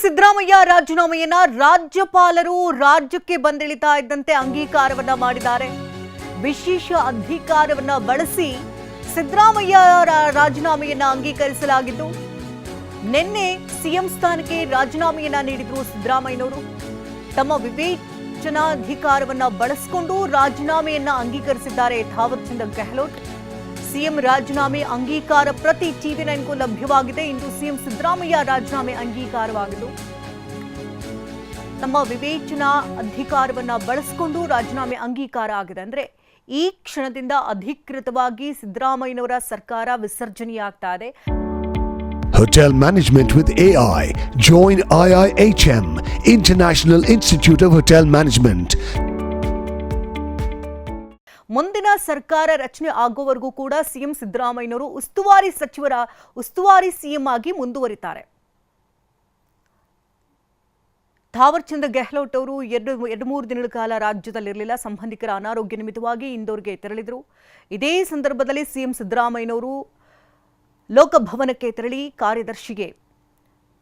ಸಿದ್ದರಾಮಯ್ಯ ರಾಜೀನಾಮೆಯನ್ನ ರಾಜ್ಯಪಾಲರು ರಾಜ್ಯಕ್ಕೆ ಬಂದಿಳಿತಾ ಇದ್ದಂತೆ ಅಂಗೀಕಾರವನ್ನ ಮಾಡಿದ್ದಾರೆ. ವಿಶೇಷ ಅಧಿಕಾರವನ್ನ ಬಳಸಿ ಸಿದ್ದರಾಮಯ್ಯ ರಾಜೀನಾಮೆಯನ್ನ ಅಂಗೀಕರಿಸಲಾಗಿದ್ದು, ನಿನ್ನೆ ಸಿಎಂ ಸ್ಥಾನಕ್ಕೆ ರಾಜೀನಾಮೆಯನ್ನ ನೀಡಿದ್ರು ಸಿದ್ದರಾಮಯ್ಯನವರು. ತಮ್ಮ ವಿವೇಚನಾಧಿಕಾರವನ್ನ ಬಳಸಿಕೊಂಡು ರಾಜೀನಾಮೆಯನ್ನ ಅಂಗೀಕರಿಸಿದ್ದಾರೆ ಥಾವರ್ ಚಂದ್ ಗೆಹ್ಲೋಟ್. ಸಿಎಂ ರಾಜೀನಾಮೆ ಅಂಗೀಕಾರ ಪ್ರತಿ ಟಿವಿ9ಗೂ ಲಭ್ಯವಾಗಿದೆ. ಇಂದು ಸಿಎಂ ಸಿದ್ದರಾಮಯ್ಯ ರಾಜೀನಾಮೆ ಅಂಗೀಕಾರವಾಗಿದ್ದು, ತಮ್ಮ ವಿವೇಚನಾ ಅಧಿಕಾರವನ್ನ ಬಳಸಿಕೊಂಡು ರಾಜೀನಾಮೆ ಅಂಗೀಕಾರ ಆಗಿದೆ. ಅಂದ್ರೆ ಈ ಕ್ಷಣದಿಂದ ಅಧಿಕೃತವಾಗಿ ಸಿದ್ದರಾಮಯ್ಯನವರ ಸರ್ಕಾರ ವಿಸರ್ಜನೆಯಾಗ್ತಾ ಇದೆ. Hotel Management with AI. Join IIHM, International Institute of Hotel Management. ಮುಂದಿನ ಸರ್ಕಾರ ರಚನೆ ಆಗುವವರೆಗೂ ಕೂಡ ಸಿಎಂ ಸಿದ್ದರಾಮಯ್ಯನವರು ಉಸ್ತುವಾರಿ ಸಿಎಂ ಆಗಿ ಮುಂದುವರಿತಾರೆ. ಥಾವರ್ ಚಂದ್ ಗೆಹ್ಲೋಟ್ ಅವರು ಎರಡು ಮೂರು ದಿನಗಳ ಕಾಲ ರಾಜ್ಯದಲ್ಲಿರಲಿಲ್ಲ. ಸಂಬಂಧಿಕರ ಅನಾರೋಗ್ಯ ನಿಮಿತ್ತವಾಗಿ ಇಂದೋರ್ಗೆ ತೆರಳಿದರು. ಇದೇ ಸಂದರ್ಭದಲ್ಲಿ ಸಿಎಂ ಸಿದ್ದರಾಮಯ್ಯನವರು ಲೋಕಭವನಕ್ಕೆ ತೆರಳಿ ಕಾರ್ಯದರ್ಶಿಗೆ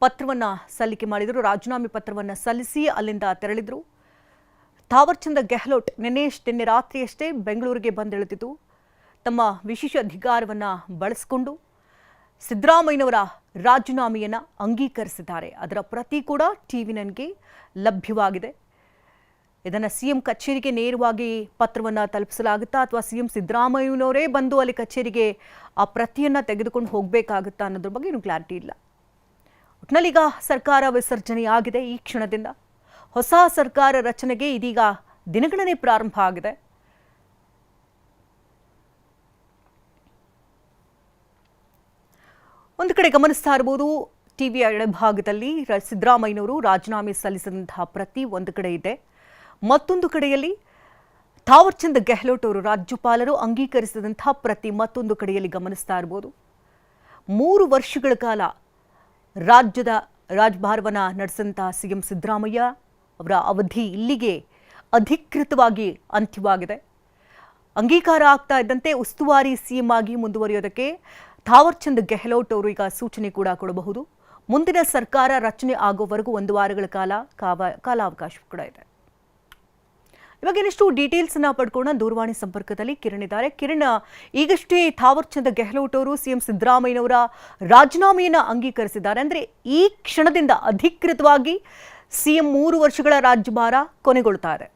ಪತ್ರವನ್ನು ಸಲ್ಲಿಕೆ ಮಾಡಿದರು. ರಾಜೀನಾಮೆ ಪತ್ರವನ್ನು ಸಲ್ಲಿಸಿ ಅಲ್ಲಿಂದ ತೆರಳಿದರು. ಥಾವರ್ ಚಂದ್ ಗೆಹ್ಲೋಟ್ ನಿನ್ನೆ ರಾತ್ರಿಯಷ್ಟೇ ಬೆಂಗಳೂರಿಗೆ ಬಂದಿಳಿದಿದ್ದು, ತಮ್ಮ ವಿಶೇಷ ಅಧಿಕಾರವನ್ನು ಬಳಸಿಕೊಂಡು ಸಿದ್ದರಾಮಯ್ಯನವರ ರಾಜೀನಾಮೆಯನ್ನು ಅಂಗೀಕರಿಸಿದ್ದಾರೆ. ಅದರ ಪ್ರತಿ ಕೂಡ ಟಿವಿ9ಗೆ ಲಭ್ಯವಾಗಿದೆ. ಇದನ್ನು ಸಿಎಂ ಕಚೇರಿಗೆ ನೇರವಾಗಿ ಪತ್ರವನ್ನು ತಲುಪಿಸಲಾಗುತ್ತಾ ಅಥವಾ ಸಿಎಂ ಸಿದ್ದರಾಮಯ್ಯನವರೇ ಬಂದು ಅಲ್ಲಿ ಕಚೇರಿಗೆ ಆ ಪ್ರತಿಯನ್ನು ತೆಗೆದುಕೊಂಡು ಹೋಗಬೇಕಾಗುತ್ತಾ ಅನ್ನೋದ್ರ ಬಗ್ಗೆ ಇನ್ನೂ ಕ್ಲಾರಿಟಿ ಇಲ್ಲ. ಒಟ್ಟಿನಲ್ಲಿ ಈಗ ಸರ್ಕಾರ ವಿಸರ್ಜನೆಯಾಗಿದೆ. ಈ ಕ್ಷಣದಿಂದ ಹೊಸ ಸರ್ಕಾರ ರಚನೆಗೆ ಇದೀಗ ದಿನಗಣನೆ ಪ್ರಾರಂಭ ಆಗಿದೆ. ಒಂದು ಕಡೆ ಗಮನಿಸ್ತಾ ಇರಬಹುದು, ಟಿವಿಯ ಎಡಭಾಗದಲ್ಲಿ ಸಿದ್ದರಾಮಯ್ಯನವರು ರಾಜೀನಾಮೆ ಸಲ್ಲಿಸಿದಂತಹ ಪ್ರತಿ ಒಂದು ಕಡೆ ಇದೆ. ಮತ್ತೊಂದು ಕಡೆಯಲ್ಲಿ ಥಾವರ್ ಚಂದ್ ಗೆಹ್ಲೋಟ್ ಅವರು ರಾಜ್ಯಪಾಲರು ಅಂಗೀಕರಿಸಿದಂತಹ ಪ್ರತಿ ಮತ್ತೊಂದು ಕಡೆಯಲ್ಲಿ ಗಮನಿಸ್ತಾ ಇರಬಹುದು. 3 ವರ್ಷಗಳ ಕಾಲ ರಾಜ್ಯದ ರಾಜಭಾರವನ್ನು ನಡೆಸಿದಂತಹ ಸಿಎಂ ಸಿದ್ದರಾಮಯ್ಯ ಅವರ ಅವಧಿ ಇಲ್ಲಿಗೆ ಅಧಿಕೃತವಾಗಿ ಅಂತ್ಯವಾಗಿದೆ. ಅಂಗೀಕಾರ ಆಗ್ತಾ ಇದ್ದಂತೆ ಉಸ್ತುವಾರಿ ಸಿಎಂ ಆಗಿ ಮುಂದುವರಿಯೋದಕ್ಕೆ ಥಾವರ್ ಚಂದ್ ಗೆಹ್ಲೋಟ್ ಅವರು ಈಗ ಸೂಚನೆ ಕೂಡ ಕೊಡಬಹುದು. ಮುಂದಿನ ಸರ್ಕಾರ ರಚನೆ ಆಗೋವರೆಗೂ 1 ವಾರಗಳ ಕಾಲಾವಕಾಶ ಕೂಡ ಇದೆ. ಇವಾಗ ಇನ್ನಷ್ಟು ಡೀಟೇಲ್ಸ್ ಅನ್ನ ಪಡ್ಕೋಣ. ದೂರವಾಣಿ ಸಂಪರ್ಕದಲ್ಲಿ ಕಿರಣ್ ಇದ್ದಾರೆ. ಕಿರಣ್, ಈಗಷ್ಟೇ ಥಾವರ್ ಚಂದ್ ಗೆಹ್ಲೋಟ್ ಅವರು ಸಿಎಂ ಸಿದ್ದರಾಮಯ್ಯನವರ ರಾಜೀನಾಮೆಯನ್ನ ಅಂಗೀಕರಿಸಿದ್ದಾರೆ. ಅಂದ್ರೆ ಈ ಕ್ಷಣದಿಂದ ಅಧಿಕೃತವಾಗಿ ಸಿಎಂ 3 ವರ್ಷಗಳ ರಾಜ್ಯಭಾರ ಕೊನೆಗೊಳ್ತಾ ಇದೆ.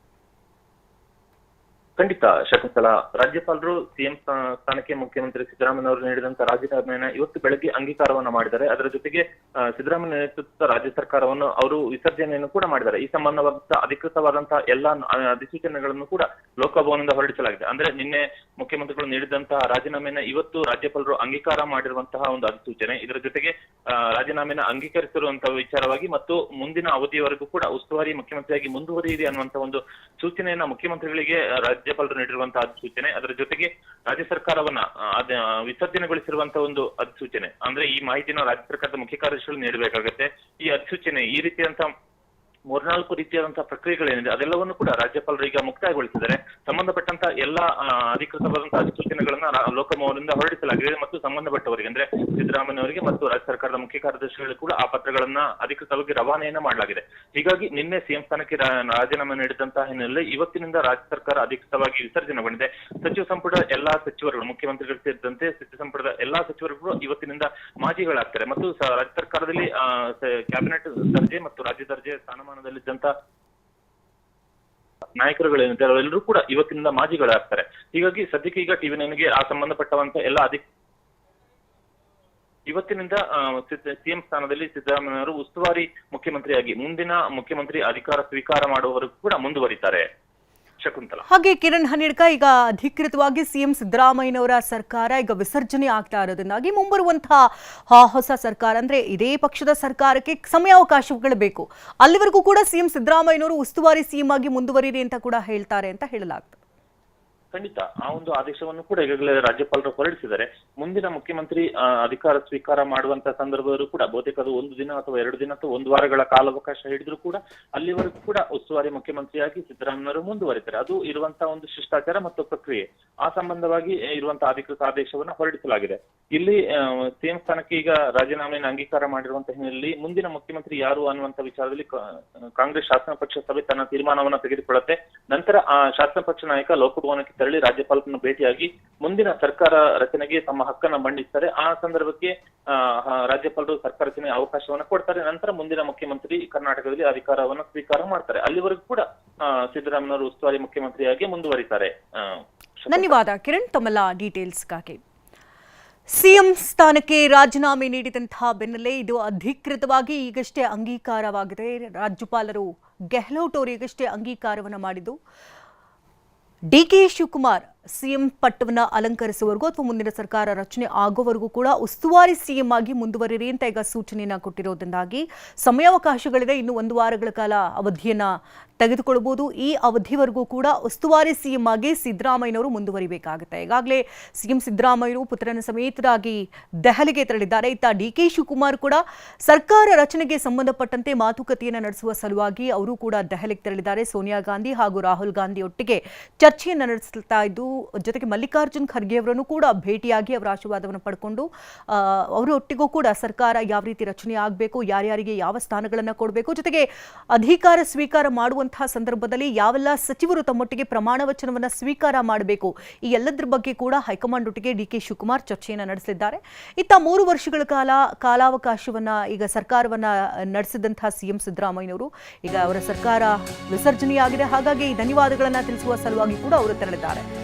ಖಂಡಿತ ಶಕುಂತಲಾ, ರಾಜ್ಯಪಾಲರು ಸಿಎಂ ಸ್ಥಾನಕ್ಕೆ ಮುಖ್ಯಮಂತ್ರಿ ಸಿದ್ದರಾಮಯ್ಯ ನೀಡಿದಂತ ರಾಜೀನಾಮೆಯನ್ನು ಇವತ್ತು ಬೆಳಗ್ಗೆ ಅಂಗೀಕಾರವನ್ನ ಮಾಡಿದ್ದಾರೆ. ಅದರ ಜೊತೆಗೆ ಸಿದ್ದರಾಮಯ್ಯ ನೇತೃತ್ವದ ರಾಜ್ಯ ಸರ್ಕಾರವನ್ನು ಅವರು ವಿಸರ್ಜನೆಯನ್ನು ಕೂಡ ಮಾಡಿದ್ದಾರೆ. ಈ ಸಂಬಂಧವಾದಂತಹ ಅಧಿಕೃತವಾದಂತಹ ಎಲ್ಲಾ ಅಧಿಸೂಚನೆಗಳನ್ನು ಕೂಡ ಲೋಕಭವನದಿಂದ ಹೊರಡಿಸಲಾಗಿದೆ. ಅಂದ್ರೆ ನಿನ್ನೆ ಮುಖ್ಯಮಂತ್ರಿಗಳು ನೀಡಿದಂತಹ ರಾಜೀನಾಮೆಯನ್ನ ಇವತ್ತು ರಾಜ್ಯಪಾಲರು ಅಂಗೀಕಾರ ಮಾಡಿರುವಂತಹ ಒಂದು ಅಧಿಸೂಚನೆ. ಇದರ ಜೊತೆಗೆ ರಾಜೀನಾಮೆಯನ್ನು ಅಂಗೀಕರಿಸಿರುವಂತಹ ವಿಚಾರವಾಗಿ ಮತ್ತು ಮುಂದಿನ ಅವಧಿಯವರೆಗೂ ಕೂಡ ಉಸ್ತುವಾರಿ ಮುಖ್ಯಮಂತ್ರಿಯಾಗಿ ಮುಂದುವರಿಯಿದೆ ಅನ್ನುವಂತಹ ಒಂದು ಸೂಚನೆಯನ್ನ ಮುಖ್ಯಮಂತ್ರಿಗಳಿಗೆ ರಾಜ್ಯಪಾಲರು ನೀಡಿರುವಂತಹ ಅಧಿಸೂಚನೆ. ಅದರ ಜೊತೆಗೆ ರಾಜ್ಯ ಸರ್ಕಾರವನ್ನ ವಿಸರ್ಜನೆಗೊಳಿಸಿರುವಂತಹ ಒಂದು ಅಧಿಸೂಚನೆ. ಅಂದ್ರೆ ಈ ಮಾಹಿತಿನ ರಾಜ್ಯ ಸರ್ಕಾರದ ಮುಖ್ಯ ಕಾರ್ಯದರ್ಶಿಗಳು ನೀಡಬೇಕಾಗುತ್ತೆ. ಈ ಅಧಿಸೂಚನೆ ಈ ರೀತಿಯಂತ 3-4 ರೀತಿಯಾದಂತಹ ಪ್ರಕ್ರಿಯೆಗಳೇನಿದೆ ಅದೆಲ್ಲವನ್ನು ಕೂಡ ರಾಜ್ಯಪಾಲರು ಈಗ ಮುಕ್ತಾಯಗೊಳಿಸಿದ್ದಾರೆ. ಸಂಬಂಧಪಟ್ಟಂತ ಎಲ್ಲಾ ಅಧಿಕೃತವಾದಂತಹ ಅಧಿಸೂಚನೆಗಳನ್ನ ಲೋಕಭವನದಿಂದ ಹೊರಡಿಸಲಾಗಿದೆ ಮತ್ತು ಸಂಬಂಧಪಟ್ಟವರಿಗೆ ಅಂದ್ರೆ ಸಿದ್ದರಾಮಯ್ಯ ಮತ್ತು ರಾಜ್ಯ ಸರ್ಕಾರದ ಮುಖ್ಯ ಕಾರ್ಯದರ್ಶಿಗಳು ಕೂಡ ಆ ಪತ್ರಗಳನ್ನ ಅಧಿಕೃತವಾಗಿ ರವಾನೆಯನ್ನ ಮಾಡಲಾಗಿದೆ. ಹೀಗಾಗಿ ನಿನ್ನೆ ಸಿಎಂ ಸ್ಥಾನಕ್ಕೆ ರಾಜೀನಾಮೆ ನೀಡಿದಂತಹ ಹಿನ್ನೆಲೆ ಇವತ್ತಿನಿಂದ ರಾಜ್ಯ ಸರ್ಕಾರ ಅಧಿಕೃತವಾಗಿ ವಿಸರ್ಜನೆಗೊಂಡಿದೆ. ಸಚಿವ ಸಂಪುಟ ಎಲ್ಲಾ ಸಚಿವರುಗಳು, ಮುಖ್ಯಮಂತ್ರಿಗಳು ಸೇರಿದಂತೆ ಸಚಿವ ಸಂಪುಟದ ಎಲ್ಲಾ ಸಚಿವರುಗಳು ಇವತ್ತಿನಿಂದ ಮಾಜಿಗಳಾಗ್ತಾರೆ ಮತ್ತು ರಾಜ್ಯ ಸರ್ಕಾರದಲ್ಲಿ ಕ್ಯಾಬಿನೆಟ್ ದರ್ಜೆ ಮತ್ತು ರಾಜ್ಯ ದರ್ಜೆ ಸ್ಥಾನಮಾನ ನಾಯಕರುಗಳೇನಿದೆ ಅವರೆಲ್ಲರೂ ಕೂಡ ಇವತ್ತಿನಿಂದ ಮಾಜಿಗಳಾಗ್ತಾರೆ. ಹೀಗಾಗಿ ಸದ್ಯಕ್ಕೆ ಈಗ ಟಿವಿ9ಗೆ ಆ ಸಂಬಂಧಪಟ್ಟವಂತ ಎಲ್ಲ ಇವತ್ತಿನಿಂದ ಸಿಎಂ ಸ್ಥಾನದಲ್ಲಿ ಸಿದ್ದರಾಮಯ್ಯ ಅವರು ಉಸ್ತುವಾರಿ ಮುಖ್ಯಮಂತ್ರಿಯಾಗಿ ಮುಂದಿನ ಮುಖ್ಯಮಂತ್ರಿ ಅಧಿಕಾರ ಸ್ವೀಕಾರ ಮಾಡುವವರೆಗೂ ಕೂಡ ಮುಂದುವರಿತಾರೆ. ಶಕುಂತಲಾ, ಹಾಗೆ ಕಿರಣ್ ಹನಿಡ್ಕ, ಈಗ ಅಧಿಕೃತವಾಗಿ ಸಿಎಂ ಸಿದ್ದರಾಮಯ್ಯನವರ ಸರ್ಕಾರ ಈಗ ವಿಸರ್ಜನೆ ಆಗ್ತಾ ಇರೋದ್ರಿಂದಾಗಿ ಮುಂಬರುವಂತಹ ಹೊಸ ಸರ್ಕಾರ ಅಂದ್ರೆ ಇದೇ ಪಕ್ಷದ ಸರ್ಕಾರಕ್ಕೆ ಸಮಯಾವಕಾಶಗಳು ಬೇಕು. ಅಲ್ಲಿವರೆಗೂ ಕೂಡ ಸಿಎಂ ಸಿದ್ದರಾಮಯ್ಯನವರು ಉಸ್ತುವಾರಿ ಸಿಎಂ ಆಗಿ ಮುಂದುವರಿರಿ ಅಂತ ಕೂಡ ಹೇಳ್ತಾರೆ ಅಂತ ಹೇಳಲಾಗ್ತದೆ. ಖಂಡಿತ ಆ ಒಂದು ಆದೇಶವನ್ನು ಕೂಡ ಈಗಾಗಲೇ ರಾಜ್ಯಪಾಲರು ಹೊರಡಿಸಿದ್ದಾರೆ. ಮುಂದಿನ ಮುಖ್ಯಮಂತ್ರಿ ಅಧಿಕಾರ ಸ್ವೀಕಾರ ಮಾಡುವಂತ ಸಂದರ್ಭದಲ್ಲೂ ಕೂಡ ಬಹುತೇಕ ಅದು 1 ದಿನ ಅಥವಾ 2 ದಿನ ಅಥವಾ 1 ವಾರಗಳ ಕಾಲಾವಕಾಶ ಹಿಡಿದ್ರು ಕೂಡ ಅಲ್ಲಿವರೆಗೂ ಕೂಡ ಉಸ್ತುವಾರಿ ಮುಖ್ಯಮಂತ್ರಿಯಾಗಿ ಸಿದ್ದರಾಮಯ್ಯವರು ಮುಂದುವರಿತಾರೆ. ಅದು ಇರುವಂತಹ ಒಂದು ಶಿಷ್ಟಾಚಾರ ಮತ್ತು ಪ್ರಕ್ರಿಯೆ. ಆ ಸಂಬಂಧವಾಗಿ ಇರುವಂತಹ ಅಧಿಕೃತ ಆದೇಶವನ್ನು ಹೊರಡಿಸಲಾಗಿದೆ. ಇಲ್ಲಿ ಸಿಎಂ ಸ್ಥಾನಕ್ಕೆ ಈಗ ರಾಜೀನಾಮೆಯನ್ನು ಅಂಗೀಕಾರ ಮಾಡಿರುವಂತಹ ಹಿನ್ನೆಲೆಯಲ್ಲಿ ಮುಂದಿನ ಮುಖ್ಯಮಂತ್ರಿ ಯಾರು ಅನ್ನುವಂತ ವಿಚಾರದಲ್ಲಿ ಕಾಂಗ್ರೆಸ್ ಶಾಸನ ಪಕ್ಷ ಸಭೆ ತನ್ನ ತೀರ್ಮಾನವನ್ನು ತೆಗೆದುಕೊಳ್ಳುತ್ತೆ. ನಂತರ ಆ ಶಾಸನ ಪಕ್ಷ ನಾಯಕ ಲೋಕಭವನಕ್ಕೆ ತೆರಳಿ ರಾಜ್ಯಪಾಲರನ್ನು ಭೇಟಿಯಾಗಿ ಮುಂದಿನ ಸರ್ಕಾರ ರಚನೆಗೆ ತಮ್ಮ ಹಕ್ಕನ್ನು ಮಂಡಿಸ್ತಾರೆ. ಆ ಸಂದರ್ಭಕ್ಕೆ ರಾಜ್ಯಪಾಲರು ಸರ್ಕಾರ ರಚನೆ ಅವಕಾಶವನ್ನು ಕೊಡ್ತಾರೆ. ನಂತರ ಮುಂದಿನ ಮುಖ್ಯಮಂತ್ರಿ ಕರ್ನಾಟಕದಲ್ಲಿ ಅಧಿಕಾರವನ್ನು ಸ್ವೀಕಾರ ಮಾಡ್ತಾರೆ. ಅಲ್ಲಿವರೆಗೂ ಕೂಡ ಸಿದ್ದರಾಮಯ್ಯವರು ಉಸ್ತುವಾರಿ ಮುಖ್ಯಮಂತ್ರಿಯಾಗಿ ಮುಂದುವರಿತಾರೆ. ಧನ್ಯವಾದ ಕಿರಣ್ ತಮ್ಮೆಲ್ಲ ಡೀಟೇಲ್ಸ್ಗಾಗಿ. ಸಿಎಂ ಸ್ಥಾನಕ್ಕೆ ರಾಜೀನಾಮೆ ನೀಡಿದಂತಹ ಬೆನ್ನಲ್ಲೇ ಇದು ಅಧಿಕೃತವಾಗಿ ಈಗಷ್ಟೇ ಅಂಗೀಕಾರವಾಗಿದೆ. ರಾಜ್ಯಪಾಲರು ಗೆಹ್ಲೋಟ್ ಅವರು ಈಗಷ್ಟೇ ಅಂಗೀಕಾರವನ್ನು ಮಾಡಿದ್ದು ಡಿಕೆ ಶಿವಕುಮಾರ್ ಸಿಎಂ ಪಟ್ಟವನ್ನು ಅಲಂಕರಿಸುವವರೆಗೂ ಅಥವಾ ಮುಂದಿನ ಸರ್ಕಾರ ರಚನೆ ಆಗೋವರೆಗೂ ಕೂಡ ಉಸ್ತುವಾರಿ ಸಿಎಂ ಆಗಿ ಮುಂದುವರಿರಿ ಅಂತ ಈಗ ಸೂಚನೆಯನ್ನ ಕೊಟ್ಟಿರೋದ್ರಿಂದಾಗಿ ಸಮಯಾವಕಾಶಗಳಿದೆ. ಇನ್ನು 1 ವಾರಗಳ ಕಾಲ ಅವಧಿಯನ್ನ ತೆಗೆದುಕೊಳ್ಳಬಹುದು. ಈ ಅವಧಿವರೆಗೂ ಕೂಡ ಉಸ್ತುವಾರಿ ಸಿಎಂ ಆಗಿ ಸಿದ್ದರಾಮಯ್ಯನವರು ಮುಂದುವರಿಬೇಕಾಗುತ್ತೆ. ಈಗಾಗಲೇ ಸಿಎಂ ಸಿದ್ದರಾಮಯ್ಯರು ಪುತ್ರನ ಸಮೇತರಾಗಿ ದೆಹಲಿಗೆ ತೆರಳಿದ್ದಾರೆ. ಇತ್ತ ಡಿಕೆ ಶಿವಕುಮಾರ್ ಕೂಡ ಸರ್ಕಾರ ರಚನೆಗೆ ಸಂಬಂಧಪಟ್ಟಂತೆ ಮಾತುಕತೆಯನ್ನು ನಡೆಸುವ ಸಲುವಾಗಿ ಅವರು ಕೂಡ ದೆಹಲಿಗೆ ತೆರಳಿದ್ದಾರೆ. ಸೋನಿಯಾ ಗಾಂಧಿ ಹಾಗೂ ರಾಹುಲ್ ಗಾಂಧಿ ಒಟ್ಟಿಗೆ ಚರ್ಚೆಯನ್ನು ನಡೆಸ್ತಾ ಇದ್ದು, ಜೊತೆಗೆ ಮಲ್ಲಿಕಾರ್ಜುನ್ ಖರ್ಗೆ ಅವರನ್ನು ಕೂಡ ಭೇಟಿಯಾಗಿ ಅವರ ಆಶೀರ್ವಾದವನ್ನು ಪಡ್ಕೊಂಡು ಅವರೊಟ್ಟಿಗೂ ಕೂಡ ಸರ್ಕಾರ ಯಾವ ರೀತಿ ರಚನೆ ಆಗಬೇಕು, ಯಾರ್ಯಾರಿಗೆ ಯಾವ ಸ್ಥಾನಗಳನ್ನು ಕೊಡಬೇಕು, ಜೊತೆಗೆ ಅಧಿಕಾರ ಸ್ವೀಕಾರ ಮಾಡುವಂತಹ ಸಂದರ್ಭದಲ್ಲಿ ಯಾವೆಲ್ಲ ಸಚಿವರು ತಮ್ಮೊಟ್ಟಿಗೆ ಪ್ರಮಾಣ ವಚನವನ್ನು ಸ್ವೀಕಾರ ಮಾಡಬೇಕು, ಈ ಎಲ್ಲದರ ಬಗ್ಗೆ ಕೂಡ ಹೈಕಮಾಂಡ್ ಒಟ್ಟಿಗೆ ಡಿಕೆ ಶಿವಕುಮಾರ್ ಚರ್ಚೆಯನ್ನು ನಡೆಸಲಿದ್ದಾರೆ. ಇತ್ತ 3 ವರ್ಷಗಳ ಕಾಲಾವಕಾಶವನ್ನ ಈಗ ಸರ್ಕಾರವನ್ನ ನಡೆಸಿದಂತಹ ಸಿಎಂ ಸಿದ್ದರಾಮಯ್ಯನವರು ಈಗ ಅವರ ಸರ್ಕಾರ ವಿಸರ್ಜನೆಯಾಗಿದೆ. ಹಾಗಾಗಿ ಧನ್ಯವಾದಗಳನ್ನು ತಿಳಿಸುವ ಸಲುವಾಗಿ ಕೂಡ ಅವರು ತೆರಳಿದ್ದಾರೆ.